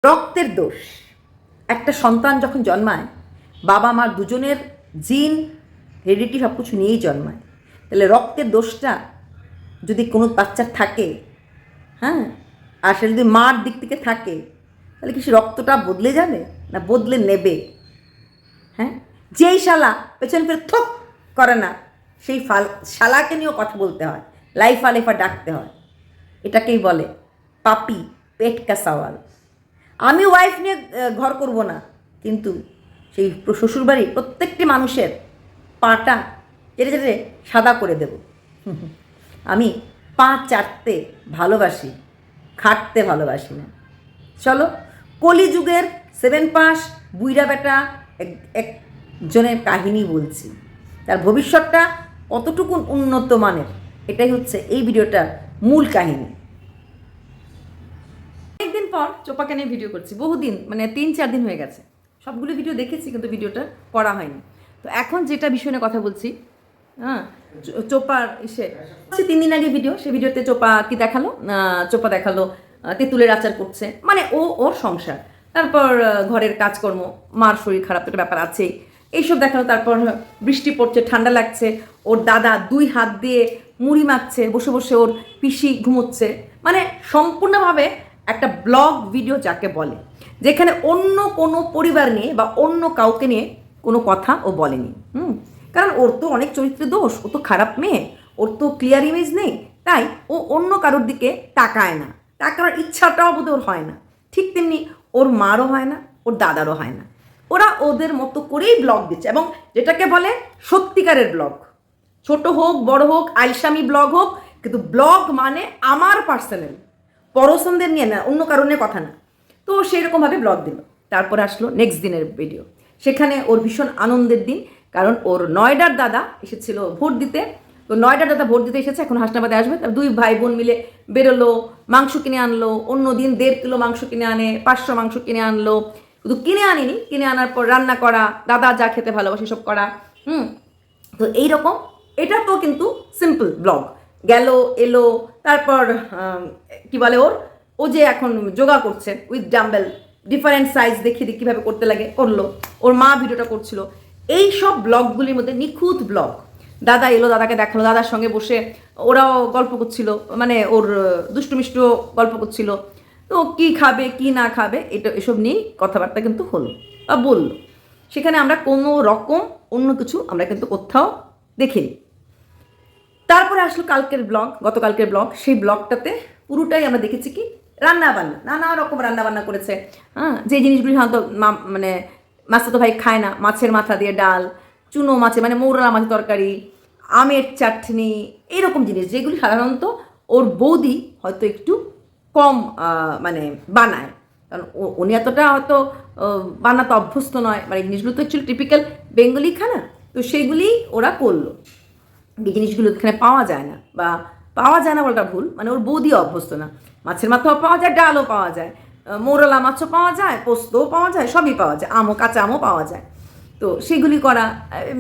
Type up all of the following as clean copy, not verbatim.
রক্তের দোষ। একটা সন্তান যখন জন্মায়, বাবা মা দুজনের জিন হেরিডিটি সব কিছু নিয়েই জন্মায়। তাহলে রক্তের দোষটা যদি কোনো বাচ্চার থাকে, হ্যাঁ, আর সে যদি মার দিক থেকে থাকে, তাহলে কি সে রক্তটা বদলে যাবে না বদলে নেবে? হ্যাঁ, যেই শালা পেছন ফিরে থোক করে না, সেই শালাকে নিয়েও কথা বলতে হয়, লাইফা লাইফা ডাকতে হয়। এটাকেই বলে পাপি, পেট কা সওয়াল। আমি ওয়াইফ নিয়ে ঘর করব না, কিন্তু সেই শ্বশুরবাড়ির প্রত্যেকটি মানুষের পাটা চেটে চেটে সাদা করে দেব। আমি পা চাটতে ভালোবাসি, খাটতে ভালোবাসি না। চলো, কলিযুগের 7 পাস বুইরা বেটা একজনের কাহিনী বলছি। তার ভবিষ্যৎটা কতটুকু উন্নত মানের, এটাই হচ্ছে এই ভিডিওটার মূল কাহিনী। অনেকদিন পর চোপাকে নিয়ে ভিডিও করছি, বহুদিন, মানে 3-4 দিন হয়ে গেছে। সবগুলো ভিডিও দেখেছি কিন্তু ভিডিওটা করা হয়নি। তো এখন যেটা বিষয় নিয়ে কথা বলছি, হ্যাঁ, চোপার 3 দিন আগে ভিডিও, সেই ভিডিওতে চোপা কি দেখালো, চোপা দেখালো তেঁতুলের আচার করছে, মানে ওর সংসার, তারপর ঘরের কাজকর্ম, মার শরীর খারাপ একটা ব্যাপার আছে, এইসব দেখালো। তারপর বৃষ্টি পড়ছে, ঠান্ডা লাগছে, ওর দাদা 2 হাত দিয়ে মুড়ি মাখছে, বসে বসে ওর পিসি ঘুমোচ্ছে, মানে সম্পূর্ণভাবে একটা ব্লগ ভিডিও যাকে বলে, যেখানে অন্য কোনো পরিবার নিয়ে বা অন্য কাউকে নিয়ে কোনো কথা ও বলেনি। কারণ ওর তো অনেক চরিত্রের দোষ, ও তো খারাপ মেয়ে, ওর তো ক্লিয়ার ইমেজ নেই, তাই ও অন্য কারোর দিকে তাকায় না, তাকানোর ইচ্ছাটাও বোধ ওর হয় না। ঠিক তেমনি ওর মারও হয় না, ওর দাদারও হয় না। ওরা ওদের মতো করেই ব্লগ দিচ্ছে, এবং যেটাকে বলে সত্যিকারের ব্লগ, ছোট হোক বড় হোক, আইসামি ব্লগ হোক, কিন্তু ব্লগ মানে আমার পার্সোনাল, পরশনদের নিয়ে না, অন্য কারণে কথা না। তো সেই রকমভাবে ব্লগ দিল। তারপরে আসলো নেক্সট দিনের ভিডিও, সেখানে ওর ভীষণ আনন্দের দিন, কারণ ওর নয়ডার দাদা এসেছিল ভোট দিতে। তো নয়ডার দাদা ভোট দিতে এসেছে, এখন হাসনাবাদে আসবে। তার 2 ভাই বোন মিলে বেরোলো, মাংস কিনে আনলো। অন্য দিন 1.5 কিলো মাংস কিনে আনে, 500 মাংস কিনে আনলো। শুধু কিনে আনিনি, কিনে আনার পর রান্না করা, দাদা যা খেতে ভালোবাসে সব করা। তো এইরকম, এটা তো কিন্তু সিম্পল ব্লগ, গেল এলো। তারপর কি বলে ও যে এখন যোগা করছে উইথ ডাম্বেল, ডিফারেন্ট সাইজ দেখিয়ে দিয়ে কীভাবে করতে লাগে করলো। ওর মা ভিডিওটা করছিল। এই সব ব্লগগুলির মধ্যে নিখুঁত ব্লগ। দাদা এলো, দাদাকে দেখালো, দাদার সঙ্গে বসে ওরাও গল্প করছিল, মানে ওর দুষ্টু মিষ্টু গল্প করছিল। তো কি খাবে কি না খাবে, এসব নিয়েই কথাবার্তা কিন্তু হলো বা বললো। সেখানে আমরা কোনো রকম অন্য কিছু আমরা কিন্তু কোথাও দেখিনি। তারপরে আসলো কালকের ব্লগ, গতকালকের ব্লগ। সেই ব্লগটাতে পুরোটাই আমরা দেখেছি কি রান্নাবান্না, নানা রকম রান্নাবান্না করেছে। হ্যাঁ, যে জিনিসগুলি সাধারণত মানে মাছতো ভাই খায় না, মাছের মাথা দিয়ে ডাল, চুনো মাছে মানে মৌরলা মাছের তরকারি, আমের চাটনি, এইরকম জিনিস যেগুলি সাধারণত ওর বৌদি হয়তো একটু কম মানে বানায়, কারণ উনি এতটা হয়তো বানাতে অভ্যস্ত নয়। মানে এই জিনিসগুলো তো অ্যাকচুয়ালি টিপিক্যাল বেঙ্গলি খানা, তো সেইগুলি ওরা করলো। এই জিনিসগুলো এখানে পাওয়া যায় না, বা পাওয়া যায় না বলটা ভুল, মানে ওর বৌদিও অভ্যস্ত না। মাছের মাথাও পাওয়া যায়, ডালও পাওয়া যায়, মৌরলা মাছও পাওয়া যায়, পোস্তও পাওয়া যায়, সবই পাওয়া যায়, আমও, কাঁচা আমও পাওয়া যায়। তো সেগুলি করা,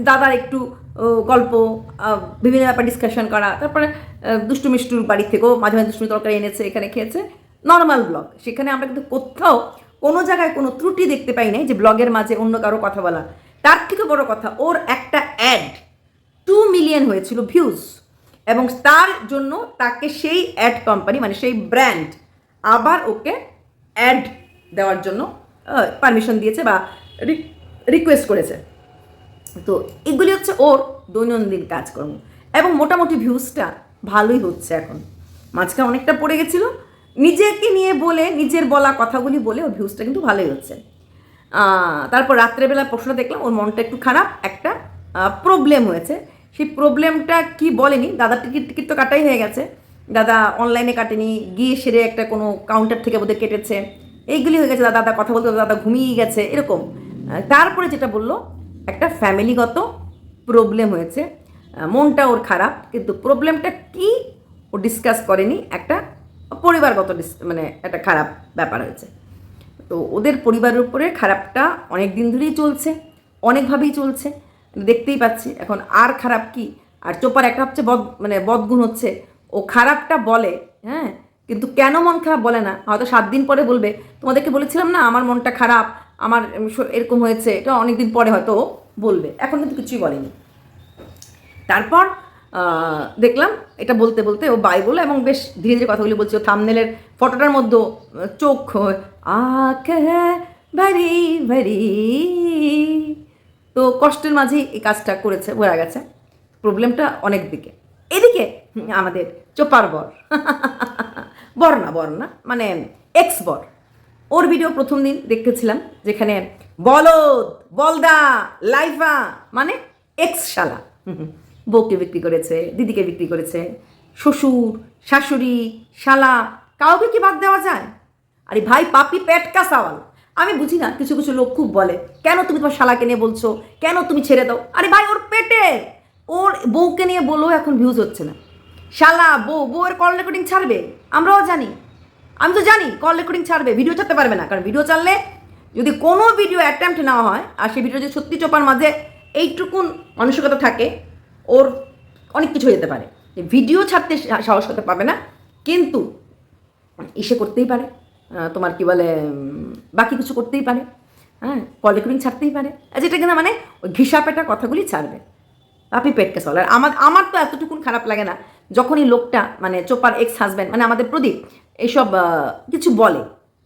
দাদার একটু গল্প, বিভিন্ন ব্যাপার ডিসকাশন করা। তারপরে দুষ্টু মিষ্টুর বাড়ি থেকেও মাঝে মাঝে দুষ্টু তরকারি এনেছে, এখানে খেয়েছে, নর্মাল ব্লগ। সেখানে আমরা কিন্তু কোথাও কোনো জায়গায় কোনো ত্রুটি দেখতে পাই নাই যে ব্লগের মাঝে অন্য কারো কথা বলা। তার থেকে বড় কথা, ওর একটা অ্যাড 2 মিলিয়ন হয়েছিল ভিউজ, এবং তার জন্য তাকে সেই অ্যাড কোম্পানি, মানে সেই ব্র্যান্ড আবার ওকে অ্যাড দেওয়ার জন্য পারমিশন দিয়েছে বা রিকোয়েস্ট করেছে। তো এগুলি হচ্ছে ওর দৈনন্দিন কাজকর্ম, এবং মোটামুটি ভিউজটা ভালোই হচ্ছে। এখন মাঝখানে অনেকটা পড়ে গেছিলো, নিজেকে নিয়ে বলে, নিজের বলা কথাগুলি বলে ওর ভিউজটা কিন্তু ভালোই হচ্ছে। তারপর রাত্রেবেলা প্রশ্নটা দেখলাম, ওর মনটা একটু খারাপ, একটা প্রবলেম হয়েছে। সেই প্রবলেমটা কি বলেনি, দাদার টিকিট তো কাটাই হয়ে গেছে, দাদা অনলাইনে কাটেনি, গিয়ে সেরে একটা কোনো কাউন্টার থেকে বোধহয় কেটেছে, এইগুলি হয়ে গেছে। দাদা কথা বলতে দাদা ঘুমিয়ে গেছে, এরকম। তারপরে যেটা বললো, একটা ফ্যামিলিগত প্রবলেম হয়েছে, মনটা ওর খারাপ, কিন্তু প্রবলেমটা কি ও ডিসকাস করেনি, একটা পরিবারগত মানে একটা খারাপ ব্যাপার হয়েছে। তো ওদের পরিবারের উপরে খারাপটা অনেক দিন ধরেই চলছে, অনেকভাবেই চলছে, দেখতেই পাচ্ছি। এখন আর খারাপ কি, আর চোপার একটা হচ্ছে মানে বদগুণ হচ্ছে, ও খারাপটা বলে, হ্যাঁ, কিন্তু কেন মন খারাপ বলে না, হয়তো 7 দিন পরে বলবে তোমাদেরকে বলেছিলাম না আমার মনটা খারাপ, আমার এরকম হয়েছে, এটা অনেক দিন পরে হয়তো বলবে, এখন কিন্তু কিছুই বলেনি। তারপর দেখলাম এটা বলতে বলতে ও বাই বলে এবং বেশ ধীরে ধীরে কথাগুলি বলছে। ও থাম্বনেলের ফটোটার মধ্যে চোখ আঁখে ভরি ভরি, তো কষ্টের মাঝেই এই কাজটা করেছে, বোঝা গেছে। প্রবলেমটা অনেক দিকে, এদিকে আমাদের চোপার বর না মানে এক্স বর, ওর ভিডিও প্রথম দিন দেখতেছিলাম যেখানে বলদ বলদা লাইফা মানে এক্স শালা বউকে বিক্রি করেছে, দিদিকে বিক্রি করেছে, শ্বশুর শাশুড়ি শালা কাউকে কি বাদ দেওয়া যায়? আরে ভাই পাপি পেট কা সওয়াল। আমি বুঝি না, কিছু কিছু লোক খুব বলে কেন তুমি তোমার শালাকে নিয়ে বলছো, কেন তুমি ছেড়ে দাও। আরে ভাই ওর পেটে, ওর বউকে নিয়ে বলো এখন ভিউজ হচ্ছে না। শালা বউয়ের কল রেকর্ডিং ছাড়বে, আমরাও জানি, আমি তো জানি কল রেকর্ডিং ছাড়বে, ভিডিও ছাড়তে পারবে না। কারণ ভিডিও ছাড়লে যদি কোনো ভিডিও অ্যাটেম্প্ট নেওয়া হয় আর সেই ভিডিও যদি সত্যি চোপার মাঝে এইটুকুন মানসিকতা থাকে, ওর অনেক কিছু হয়ে যেতে পারে। ভিডিও ছাড়তে সাহস করতে পারবে না, কিন্তু ইসে করতেই পারে, তোমার কি বলে বাকি কিছু করতেই পারে, হ্যাঁ কল রেকর্ডিং ছাড়তেই পারে, যেটা কিনা মানে ওই ঘিসা পেটা কথাগুলি ছাড়বে। আপনি পেটকে চল। আর আমার তো এতটুকুন খারাপ লাগে না যখন এই লোকটা মানে চোপার এক্স হাজব্যান্ড মানে আমাদের প্রদীপ এইসব কিছু বলে,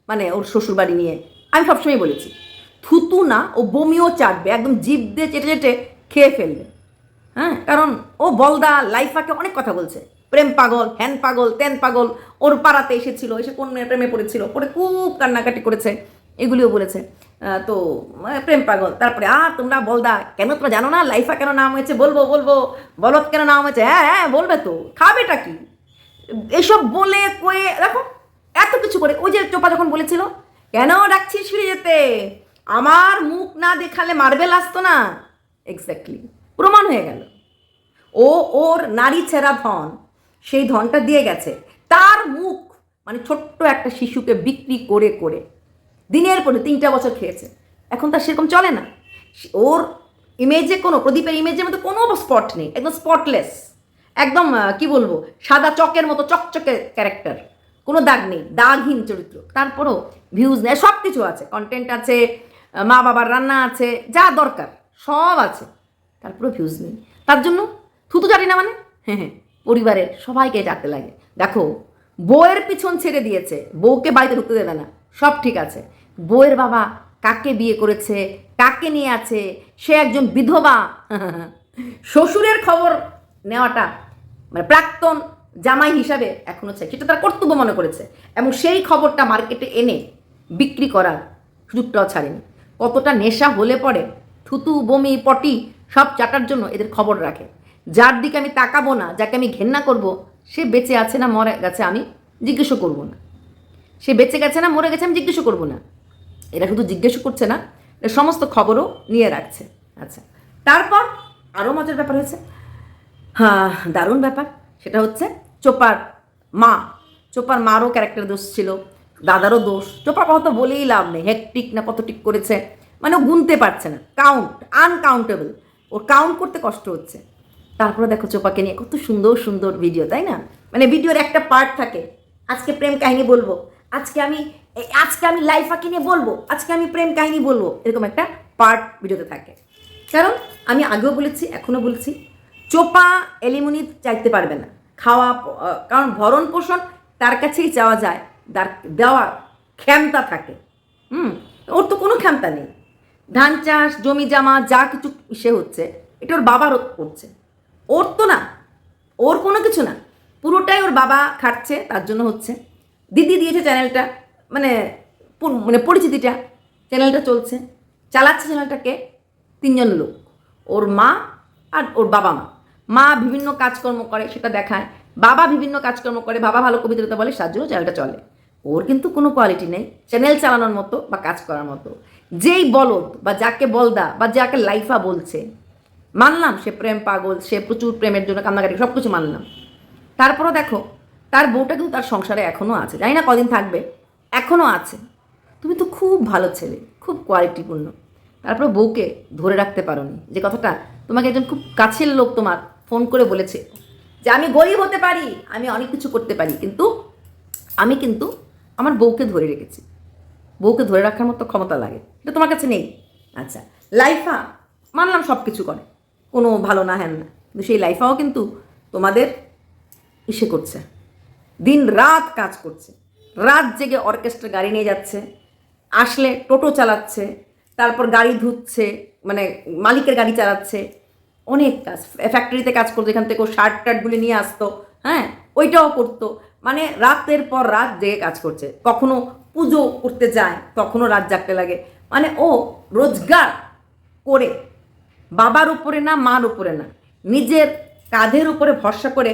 মানে ওর শ্বশুরবাড়ি নিয়ে। আমি সবসময় বলেছি থুতু না, ও বমিও চাটবে, একদম জিভ দিয়ে চেটে চেটে খেয়ে ফেলবে। হ্যাঁ, কারণ ও বলদা লাইফাকে অনেক কথা বলছে, প্রেম পাগল, হ্যান পাগল, তেন পাগল, ওর পাড়াতে এসেছিল, এসে কোন মেয়ে প্রেমে পড়েছিল, পরে খুব কান্নাকাটি করেছে, এগুলিও বলেছে। তো প্রেম পাগল। তারপরে তোমরা বলদা কেন, তোমরা জানো না লাইফা কেন নাম হয়েছে, বলবো বলদ কেন নাম হয়েছে, হ্যাঁ বলবে তো, খাবেটা কি এসব বলে কয়ে দেখো এত কিছু করে। ওই যে চোপা যখন বলেছিল কেন ডাকছিস ফিরে যেতে, আমার মুখ না দেখালে মার্বেল আসতো না, এক্স্যাক্টলি প্রমাণ হয়ে গেল। ওর নারী ছেঁড়া ধন, সেই ধনটা দিয়ে গেছে, তার মুখ মানে ছোট্ট একটা শিশুকে বিক্রি করে করে দিনের পরে 3টা বছর খেয়েছে। এখন তার সেরকম চলে না, ওর ইমেজে কোনো, প্রদীপের ইমেজের মধ্যে কোনো স্পট নেই, একদম স্পটলেস, একদম কি বলবো সাদা চকের মতো চকচকে ক্যারেক্টার, কোনো দাগ নেই, দাগহীন চরিত্র। তারপরও ভিউজ নেয়, সব কিছু আছে, কন্টেন্ট আছে, মা বাবার রান্না আছে, যা দরকার সব আছে, তারপরেও ভিউজ নেই। তার জন্য থুতু জানি না মানে হ্যাঁ পরিবারের সবাইকে জানতে লাগে। দেখো বউয়ের পিছন ছেড়ে দিয়েছে, বউকে বাড়িতে ঢুকতে দেবে না, সব ঠিক আছে। বউয়ের বাবা কাকে বিয়ে করেছে, কাকে নিয়ে আছে, সে একজন বিধবা। শ্বশুরের খবর নেওয়াটা মানে প্রাক্তন জামাই হিসাবে এখনও চাই, সেটা তার কর্তব্য মনে করেছে, এবং সেই খবরটা মার্কেটে এনে বিক্রি করার সুযোগটাও ছাড়েনি। কতটা নেশা হলে পরে থুতু বমি পটি সব চাটার জন্য এদের খবর রাখে। যার দিকে আমি তাকাবো না, যাকে আমি ঘেন্না করব, সে বেঁচে আছে না মরে গেছে আমি জিজ্ঞেসও করবো না, সে বেঁচে গেছে না মরে গেছে আমি জিজ্ঞেসও করবো না। এরা শুধু জিজ্ঞেসও করছে না, এরা সমস্ত খবরও নিয়ে রাখছে। আচ্ছা, তারপর আরও মজার ব্যাপার হয়েছে, হ্যাঁ দারুণ ব্যাপার, সেটা হচ্ছে চোপার মারও ক্যারেক্টার দোষ ছিল, দাদারও দোষ। চোপার কথা তো বলেই লাভ নেই, হেকটিক না কত টিক করেছে, মানে ও গুনতে পারছে না, আনকাউন্টেবল, ওর কাউন্ট করতে কষ্ট হচ্ছে। তারপরে দেখো চোপাকে নিয়ে কত সুন্দর সুন্দর ভিডিও, তাই না? মানে ভিডিওর একটা পার্ট থাকে, আজকে প্রেম কাহিনী বলবো, আজকে আমি লাইফাকে নিয়ে বলবো, আজকে আমি প্রেম কাহিনী বলবো, এরকম একটা পার্ট ভিডিওতে থাকে। কারণ আমি আগেও বলেছি, এখনও বলছি, চোপা এলিমনি চাইতে পারবে না খাওয়া, কারণ ভরণ পোষণ তার কাছেই চাওয়া যায়, দেওয়ার ক্ষমতা থাকে। ওর তো কোনো ক্ষমতা নেই, ধান চাষ জমি জামা যা কিছু সে হচ্ছে এটা ওর বাবার করছে, ওর তো না, ওর কোনো কিছু না, পুরোটাই ওর বাবা খাটছে, তার জন্য হচ্ছে। দিদি দিয়েছে চ্যানেলটা, মানে পরিচিতিটা, চ্যানেলটা চলছে, চালাচ্ছে চ্যানেলটাকে 3জন লোক, ওর মা আর ওর বাবা মা বিভিন্ন কাজকর্ম করে সেটা দেখায়, বাবা বিভিন্ন কাজকর্ম করে, বাবা ভালো কবিতা বলে, তার জন্য চ্যানেলটা চলে। ওর কিন্তু কোনো কোয়ালিটি নেই চ্যানেল চালানোর মতো বা কাজ করার মতো। যেই বলদ বা যাকে বলদা বা যাকে লাইফা বলছে, মানলাম সে প্রেম পাগল, সে প্রচুর প্রেমের জন্য কান্নাকাটি সব কিছু মানলাম, তারপরও দেখো তার বউটা কিন্তু তার সংসারে এখনও আছে, জানি না কদিন থাকবে, এখনও আছে। তুমি তো খুব ভালো ছেলে, খুব কোয়ালিটিপূর্ণ, তারপর বউকে ধরে রাখতে পারোনি। যে কথাটা তোমাকে একজন খুব কাছের লোক তোমার ফোন করে বলেছে যে আমি গরিব হতে পারি, আমি অনেক কিছু করতে পারি, কিন্তু আমি কিন্তু আমার বউকে ধরে রেখেছি, বউকে ধরে রাখার মতো ক্ষমতা লাগে, এটা তোমার কাছে নেই। আচ্ছা, লাইফা মানলাম সব কিছু করে, কোনো ভালো না হ্যান না, কিন্তু সেই লাইফাও কিন্তু তোমাদের ইসে করছে, দিন রাত কাজ করছে, রাত জেগে অর্কেস্ট্রা গাড়ি নিয়ে যাচ্ছে, আসলে টোটো চালাচ্ছে, তারপর গাড়ি ধুচ্ছে, মানে মালিকের গাড়ি চালাচ্ছে, অনেক কাজ, ফ্যাক্টরিতে কাজ করতো, এখান থেকে ও শার্ট টার্টগুলি নিয়ে আসতো, হ্যাঁ ওইটাও করতো, মানে রাতের পর রাত জেগে কাজ করছে, কখনো পুজো করতে যায় তখনও রাত জাগতে লাগে, মানে ও রোজগার করে বাবার উপরে না, মার উপরে না, নিজের কাঁধের উপরে ভরসা করে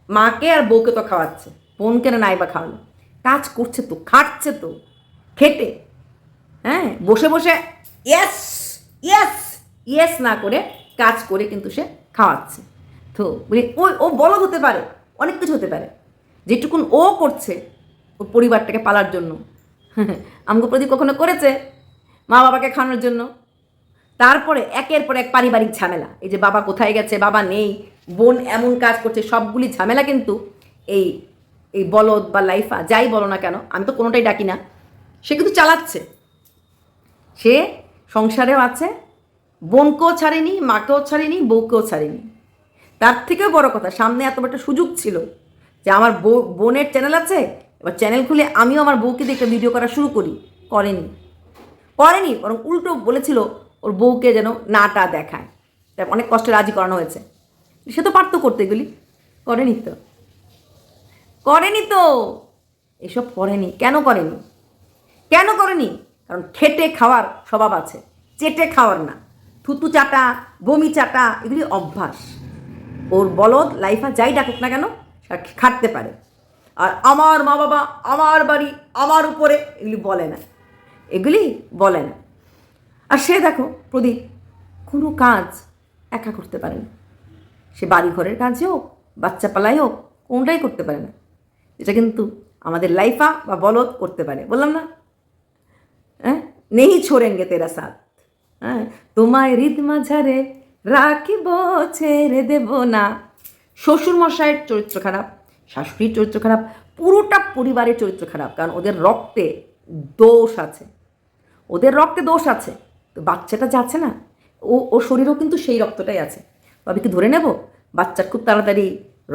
মাকে আর বউকে তো খাওয়াচ্ছে, বোনকে না নাই বা খাওয়ালো, কাজ করছে তো, খাটছে তো খেটে, হ্যাঁ বসে বসে ইয়েস ইয়েস ইয়েস না করে কাজ করে কিন্তু সে খাওয়াচ্ছে। তো ও বলদ হতে পারে, অনেক কিছু হতে পারে, যেটুকুন ও করছে ওর পরিবারটাকে পালার জন্য, আমগো প্রদীপ কখনো করেছে মা বাবাকে খাওয়ানোর জন্য, তারপরে একের পর এক পারিবারিক ঝামেলা, এই যে বাবা কোথায় গেছে, বাবা নেই, বোন এমন কাজ করছে, সবগুলি ঝামেলা কিন্তু এই এই বলদ বা লাইফা যাই বলো না কেন, আমি তো কোনোটাই ডাকি না, সে কিন্তু চালাচ্ছে, সে সংসারেও আছে, বোনকেও ছাড়েনি, মাকেও ছাড়েনি, বউকেও ছাড়েনি। তার থেকেও বড় কথা, সামনে এত একটা সুযোগ ছিল যে আমার বোনের চ্যানেল আছে, এবার চ্যানেল খুলে আমিও আমার বউকে দিয়ে একটা ভিডিও করা শুরু করি, করেনি, করেনি, বরং উল্টো বলেছিল ওর বউকে যেন নাটা দেখায়, তাই অনেক কষ্টে রাজি করানো হয়েছে, সে তো পারতো করতে, এগুলি করেনি তো, করেনি তো, এসব করেনি, কেন করেনি, কেন করেনি, কারণ খেটে খাওয়ার স্বভাব আছে, চেটে খাওয়ার না, থুতু চাটা, বমি চাটা, এগুলি অভ্যাস, ওর বলদ লাইফা যাই ডাকুক না কেন খাটতে পারে, আর আমার মা বাবা, আমার বাড়ি, আমার উপরে, এগুলি বলে না, এগুলি বলে না। আর সে দেখো প্রদীপ কোনো কাজ একা করতে পারে না, সে বাড়ি ঘরের কাজে হোক, বাচ্চা পালাই হোক, কোনটাই করতে পারে না, এটা কিন্তু আমাদের লাইফা বা বলদ করতে পারে, বললাম না, হ্যাঁ নেই ছোড়েঙ্গে তেরা সাথ, হ্যাঁ তোমায় হৃদ মাঝারে রাখিব ছেড়ে দেব না। শ্বশুর মশাইয়ের চরিত্র খারাপ, শাশুড়ির চরিত্র খারাপ, পুরোটা পরিবারের চরিত্র খারাপ, কারণ ওদের রক্তে দোষ আছে, ওদের রক্তে দোষ আছে, তো বাচ্চাটা যাচ্ছে না, ওর শরীরেও কিন্তু সেই রক্তটাই আছে, তবে কি ধরে নেব বাচ্চার খুব তাড়াতাড়ি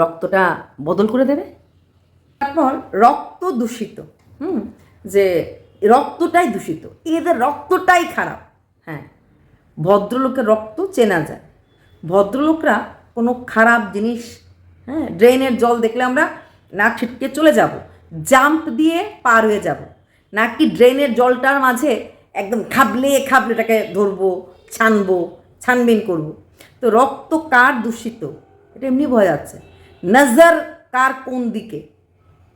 রক্তটা বদল করে দেবে? তারপর রক্ত দূষিত, যে রক্তটাই দূষিত, এদের রক্তটাই খারাপ, হ্যাঁ ভদ্রলোকের রক্ত চেনা যায়, ভদ্রলোকরা কোনো খারাপ জিনিস, হ্যাঁ ড্রেনের জল দেখলে আমরা না ছিটকে চলে যাব, জাম্প দিয়ে পার হয়ে যাব, নাকি ড্রেনের জলটার মাঝে একদম খাবলে খাবলে এটাকে ধরবো, ছানবো, ছানবিন করবো। তো রক্ত কার দূষিত এটা এমনি বোঝা যাচ্ছে, নজর কার কোন দিকে,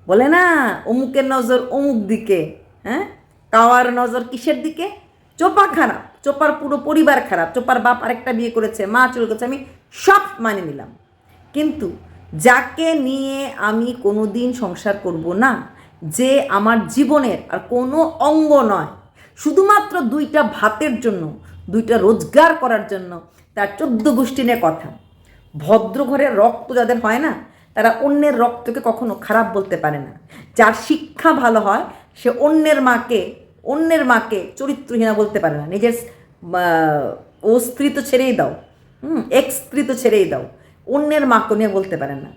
বলে না অমুকের নজর অমুক দিকে, হ্যাঁ কাওয়ার নজর কিসের দিকে, চোপা খারাপ, চোপার পুরো পরিবার খারাপ, চোপার বাপ আরেকটা বিয়ে করেছে, মা চলে গেছে, আমি সব মানে নিলাম, কিন্তু যাকে নিয়ে আমি কোনো দিন সংসার করব না, যে আমার জীবনের আর কোনো অঙ্গ নয়, শুধুমাত্র দুইটা ভাতের জন্য, দুইটা রোজগার করার জন্য, তার 14 গোষ্ঠী নিয়ে কথা, ভদ্র ঘরের রক্ত যাদের হয় না, তারা অন্যের রক্তকে কখনো খারাপ বলতে পারে না, যার শিক্ষা ভালো হয় সে অন্যের মাকে চরিত্রহীনা বলতে পারে না, নিজের ও স্ত্রী তো ছেড়েই দাও, এক্স স্ত্রী তো ছেড়েই দাও, অন্যের মাকে নিয়ে বলতে পারেন না।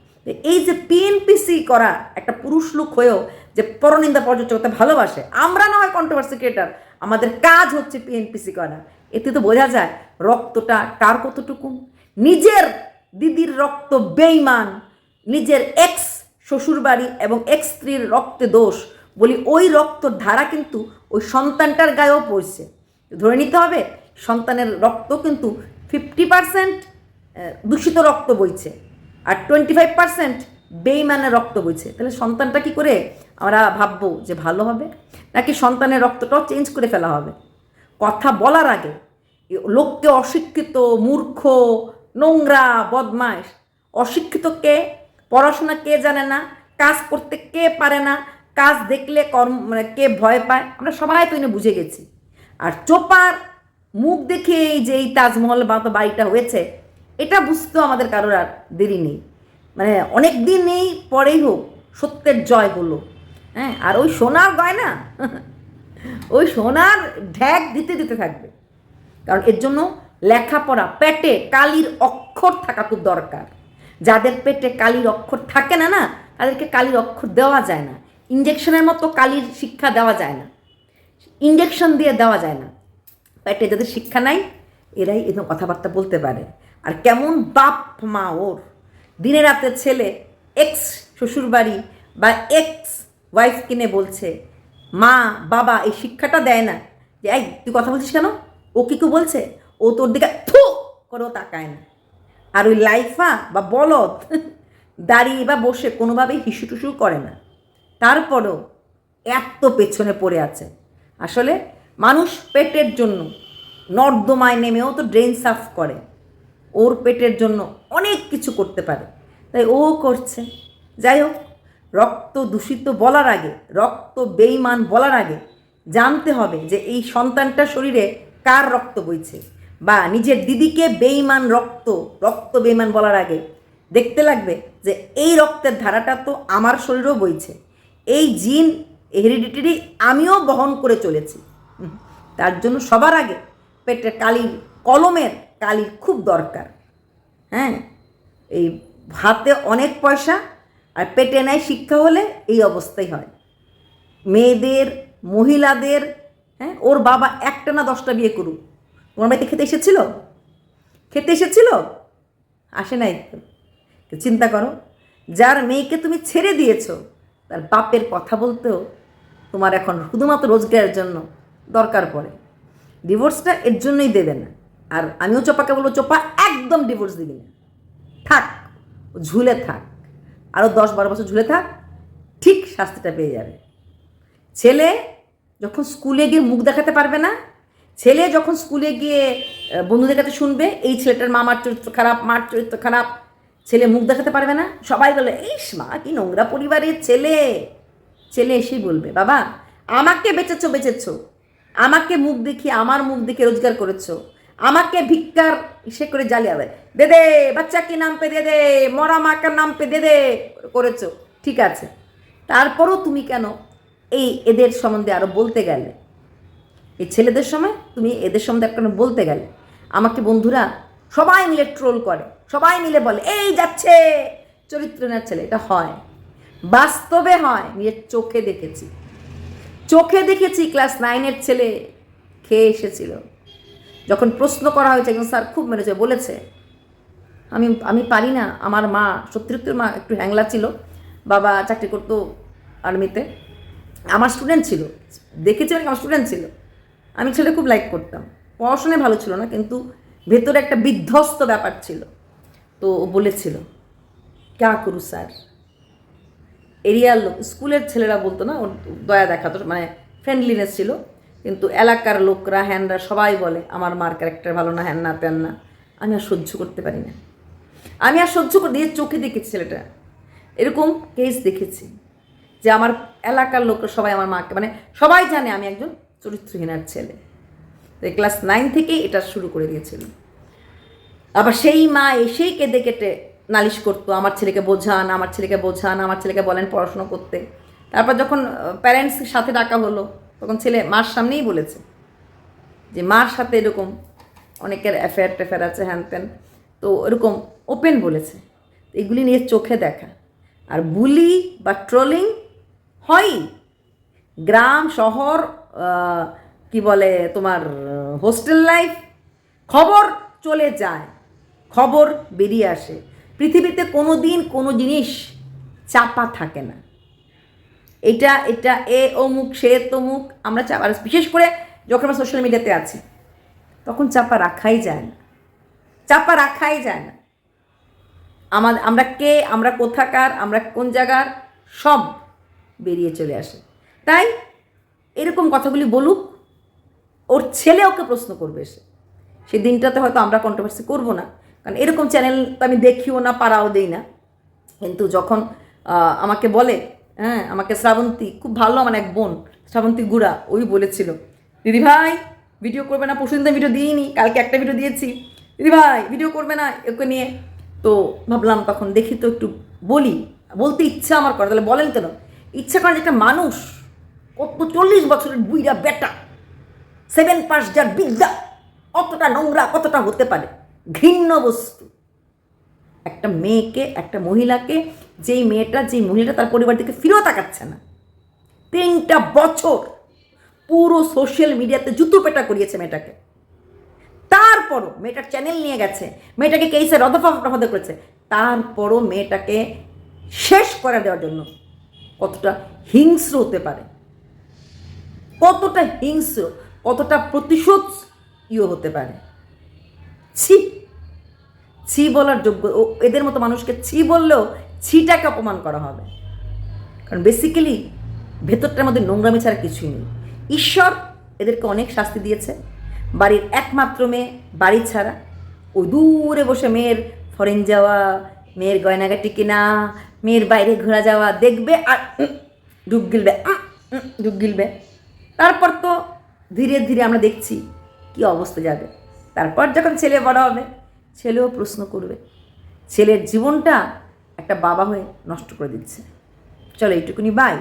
এই যে পিএনপিসি করা একটা পুরুষ লোক হয়েও যে পরনিন্দা পর্যটকতা ভালোবাসে, আমরা না হয় কন্ট্রোভার্সি ক্রিয়েটার, আমাদের কাজ হচ্ছে পিএনপিসি করা, এতে তো বোঝা যায় রক্তটা কার কতটুকু, নিজের দিদির রক্ত বেঈমান, নিজের এক্স শ্বশুরবাড়ি এবং এক্স স্ত্রীর রক্তে দোষ বলি, ওই রক্তর ধারা কিন্তু ওই সন্তানটার গায়েও পড়ছে, ধরে নিতে হবে সন্তানের রক্ত কিন্তু 50% দূষিত রক্ত বইছে আর 25% বেইমানের রক্ত বইছে, তাহলে সন্তানটা কি করে আমরা ভাববো যে ভালো হবে, নাকি সন্তানের রক্তটাও চেঞ্জ করে ফেলা হবে? কথা বলার আগে লোককে অশিক্ষিত, মূর্খ, নোংরা, বদমাইশ, অশিক্ষিত কে, পড়াশোনা কে জানে না, কাজ করতে কে পারে না, কাজ দেখলে মানে কে ভয় পায়, আমরা সবাই তো এনে বুঝে গেছি। আর চোপার মুখ দেখে যে এই তাজমহল বা তো বাড়িটা হয়েছে, এটা বুঝতেও আমাদের কারোর আর দেরি নেই, মানে অনেক দিন নেই পরেই হোক সত্যের জয় হলো, হ্যাঁ, আর ওই সোনার গয়না ওই সোনার ঢ্যাক দিতে দিতে থাকবে। কারণ এর জন্য লেখাপড়া, পেটে কালির অক্ষর থাকা খুব দরকার। যাদের পেটে কালির অক্ষর থাকে না, না তাদেরকে কালির অক্ষর দেওয়া যায় না। ইঞ্জেকশনের মতো কালির শিক্ষা দেওয়া যায় না, ইঞ্জেকশন দিয়ে দেওয়া যায় না। পেটে যাদের শিক্ষা নাই এরাই এরকম কথাবার্তা বলতে পারে। আর কেমন বাপ মা ওর, দিনে রাতে ছেলে এক্স শ্বশুরবাড়ি বা এক্স ওয়াইফ কিনে বলছে, মা বাবা এই শিক্ষাটা দেয় না যে এই তুই কথা বলছিস কেন, ও কি কেউ বলছে, ও তোর দিকে থু করেও তাকায় না। আর ওই লাইফা বা বলদ দাঁড়িয়ে বা বসে কোনোভাবেই হিসু করে না, তারপরেও এত পেছনে পড়ে আছে। আসলে মানুষ পেটের জন্য নর্দমায় নেমেও তো ড্রেন সাফ করে, ওর পেটের জন্য অনেক কিছু করতে পারে, তাই ও করছে। যাই হোক, রক্ত দূষিত বলার আগে, রক্ত বেইমান বলার আগে জানতে হবে যে এই সন্তানটার শরীরে কার রক্ত বইছে, বা নিজের দিদিকে বেইমান রক্ত বেইমান বলার আগে দেখতে লাগবে যে এই রক্তের ধারাটা তো আমার শরীরেও বইছে, এই জিন হেরিডিটারি আমিও বহন করে চলেছি। তার জন্য সবার আগে পেটের কালির, কলমের কালির খুব দরকার। হ্যাঁ, এই হাতে অনেক পয়সা আর পেটে নেয় শিক্ষা হলে এই অবস্থাই হয় মেয়েদের, মহিলাদের। হ্যাঁ, ওর বাবা একটা না 10টা বিয়ে করুক, তোমার বাড়িতে খেতে এসেছিল? আসে নাই তো। চিন্তা করো, যার মেয়েকে তুমি ছেড়ে দিয়েছো তার বাপের কথা বলতেও তোমার এখন শুধুমাত্র রোজগারের জন্য দরকার পড়ে। ডিভোর্সটা এর জন্যই দেবে না। আর আমিও চোপাকে বলবো, চোপা একদম ডিভোর্স দিবি না, থাক, ঝুলে থাক, আরও 10-12 বছর ঝুলে থাক, ঠিক শাস্তিটা পেয়ে যাবে। ছেলে যখন স্কুলে গিয়ে মুখ দেখাতে পারবে না, ছেলে যখন স্কুলে গিয়ে বন্ধুদের কাছে শুনবে এই ছেলেটার মামার চরিত্র খারাপ, মার চরিত্র খারাপ, ছেলে মুখ দেখাতে পারবে না, সবাই বলে ইস মা কি নোংরা পরিবারের ছেলে। ছেলে এসেই বলবে, বাবা আমাকে বেচেছো, আমাকে মুখ দেখিয়ে, আমার মুখ দেখে রোজগার করেছো, আমাকে ভিক্ষার ইসে করে জ্বালিয়ে দে দে বাচ্চা কি নাম পে দে মরা মাকার নাম পে দে করেছো, ঠিক আছে, তারপরও তুমি কেন এদের সম্বন্ধে আরও বলতে গেলে, এই ছেলেদের সময় তুমি এদের সম্বন্ধে একটা বলতে গেলে। আমাকে বন্ধুরা সবাই মিলে ট্রোল করে, সবাই মিলে বলে এই যাচ্ছে চরিত্রহীন ছেলে। এটা হয়, বাস্তবে হয়, নিজের চোখে দেখেছি। ক্লাস 9-এর ছেলে খেয়ে এসেছিল, যখন প্রশ্ন করা হয়েছে একজন স্যার খুব মেরেছে, বলেছে আমি পারি না, আমার মা সত্যি মা একটু হ্যাংলা ছিল, বাবা চাকরি করতো আর্মিতে, আমার স্টুডেন্ট ছিল, দেখেছি অনেক আমার স্টুডেন্ট ছিল, আমি ছেলে খুব লাইক করতাম, পড়াশোনায় ভালো ছিল না কিন্তু ভেতরে একটা বিধ্বস্ত ব্যাপার ছিল। তো ও বলেছিল ক্যা করু স্যার, এরিয়ার লোক, স্কুলের ছেলেরা বলতো না, ওর দয়া দেখাতো, মানে ফ্রেন্ডলিনেস ছিল, কিন্তু এলাকার লোকরা হ্যানরা সবাই বলে আমার মার ক্যারেক্টার ভালো না, হ্যান না তেন না। আমি আর সহ্য করতে পারি না, আমি আর সহ্য করে দিয়ে চোখে দেখেছি ছেলেটা, এরকম কেস দেখেছি যে আমার এলাকার লোকরা সবাই আমার মাকে, মানে সবাই জানে আমি একজন চরিত্রহীনার ছেলে। তো ক্লাস 9 থেকেই এটা শুরু করে দিয়েছিল। আবার সেই মা এসেই কেঁদে কেটে নালিশ করতো, আমার ছেলেকে বোঝান, আমার ছেলেকে বলেন পড়াশুনো করতে। তারপর যখন প্যারেন্টস সাথে ডাকা হলো তখন ছেলে মার সামনেই বলেছে যে মার সাথে এরকম অনেকের অ্যাফেয়ার আছে, হ্যান ত্যান, তো এরকম ওপেন বলেছে। এগুলি নিয়ে চোখে দেখা। আর বুলি বা ট্রোলিং হয়ই, গ্রাম শহর, কি বলে তোমার হোস্টেল লাইফ, খবর চলে যায়, খবর বেরিয়ে আসে। পৃথিবীতে কোনো দিন কোনো জিনিস চাপা থাকে না। এটা এ অমুক সে তমুক, আমরা চাপা, বিশেষ করে যখন আমরা সোশ্যাল মিডিয়াতে আছি তখন চাপা রাখাই যায় না। আমরা কে, আমরা কোথাকার, আমরা কোন জায়গার, সব বেরিয়ে চলে আসে। তাই এরকম কথাগুলি বলুক, ওর ছেলে ওকে প্রশ্ন করবে এসে, সেই দিনটাতে হয়তো আমরা কন্ট্রোভার্সি করবো না, কারণ এরকম চ্যানেল তো আমি দেখিও না, পাড়াও দেই না। কিন্তু যখন আমাকে বলে, হ্যাঁ আমাকে শ্রাবন্তী, খুব ভালো আমার এক বোন শ্রাবন্তী গুড়া, ওই বলেছিল দিদি ভাই ভিডিও করবে না, পরশুদিন তো ভিডিও দিইনি, কালকে একটা ভিডিও দিয়েছি, দিদি ভাই ভিডিও করবে না ওকে নিয়ে। তো ভাবলাম তখন দেখি তো একটু বলতে ইচ্ছা আমার করে, তাহলে বলেন কেন, ইচ্ছা করে যে একটা মানুষ কত 40 বছরের বুইরা বেটা 7 পাস যার বিদ্যা অতটা নোংরা কতটা হতে পারে, ঘৃণ্য বস্তু। একটা মেয়েকে, একটা মহিলাকে, যেই মহিলাটা তার পরিবার থেকে ফিরেও তাকাচ্ছে না, 3টা বছর পুরো সোশ্যাল মিডিয়াতে জুতো পেটা করিয়েছে মেয়েটাকে। তারপরও মেয়েটার চ্যানেল নিয়ে গেছে, মেয়েটাকে কেসে রদফাফা করেছে, তারপরও মেয়েটাকে শেষ করে দেওয়ার জন্য কতটা হিংস্র হতে পারে, কতটা হিংস্র, কতটা প্রতিশোধ হতে পারে। ছি ছি বলার যোগ্য, এদের মতো মানুষকে ছি বললেও ছিটাকে অপমান করা হবে। কারণ বেসিক্যালি ভেতরটার মধ্যে নোংরামি ছাড়া কিছুই নেই। ঈশ্বর এদেরকে অনেক শাস্তি দিয়েছে। বাড়ির একমাত্র মেয়ে, বাড়ি ছাড়া, ওই দূরে বসে মেয়ের ফরেন যাওয়া, মেয়ের গয়নাগাটি কেনা, মেয়ের বাইরে ঘোরা যাওয়া দেখবে আর ঢুক গিলবে। তারপর তো ধীরে ধীরে আমরা দেখছি কি অবস্থা যাবে। তারপর যখন ছেলে বড় হবে, ছেলেও প্রশ্ন করবে, ছেলের জীবনটা একটা বাবা হয়ে নষ্ট করে দিচ্ছে। চলো এইটুকুনি, বাই।